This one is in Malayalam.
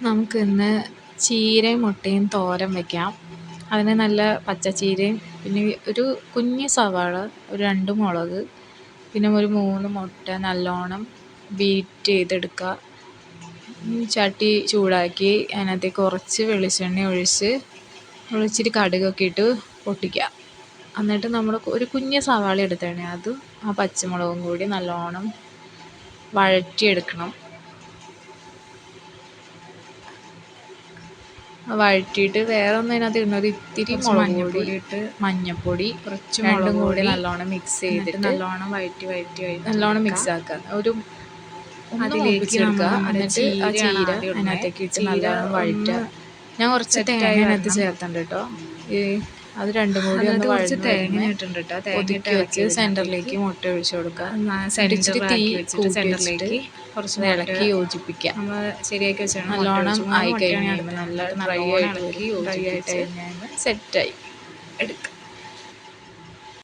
നമുക്കിന്ന് ചീരയും മുട്ടയും തോരൻ വയ്ക്കാം. അതിന് നല്ല പച്ചച്ചീരയും പിന്നെ ഒരു കുഞ്ഞ് സവാള, ഒരു 2 മുളക്, പിന്നെ ഒരു 3 മുട്ട നല്ലോണം ബീറ്റ് ചെയ്തെടുക്കുക. ചട്ടി ചൂടാക്കി അതിനകത്തേക്ക് കുറച്ച് വെളിച്ചെണ്ണ ഒഴിച്ച് ഇച്ചിരി കടുകൊക്കെ ഇട്ട് പൊട്ടിക്കുക. എന്നിട്ട് നമ്മൾ ഒരു കുഞ്ഞ് സവാള എടുത്തതാണ് അതും ആ പച്ചമുളകും കൂടി നല്ലോണം വഴറ്റിയെടുക്കണം. വഴറ്റിയിട്ട് വേറെ ഒന്നും അതിനകത്ത് ഇടുന്ന ഒരു ഇത്തിരി മുളക് ഇട്ട് മഞ്ഞൾപ്പൊടി കുറച്ച് രണ്ടും കൂടി നല്ലോണം മിക്സ് ചെയ്തിട്ട് നല്ലോണം വഴറ്റി നല്ലോണം മിക്സ് ആക്കുക. ഒരു അതിലേക്ക് എടുക്കുക. എന്നിട്ട് ആ ചീര അതിനകത്തേക്ക് ഇട്ട് നല്ലോണം വഴറ്റുക. ഞാൻ കുറച്ച് തേങ്ങ അതിനകത്ത് ചേർത്തുണ്ട് കേട്ടോ. അത് രണ്ടും കൂടി ഒന്ന് വഴറ്റി തേങ്ങ ഇട്ടുണ്ട് കേട്ടോ. ഒതുക്കി വെച്ച് സെൻറ്ററിലേക്ക് മുട്ട ഒഴിച്ചു കൊടുക്കുക. തീ സെൻറ്ററിലേക്ക് കുറച്ച് ഇളക്കി യോജിപ്പിക്കുക. നമ്മൾ ശരിയാക്കി വെച്ചാൽ നല്ലോണം ആയി കഴിഞ്ഞ് കഴിയുമ്പോൾ നല്ല ഡ്രൈ ആയിട്ട് കഴിഞ്ഞാൽ സെറ്റായി എടുക്കുക.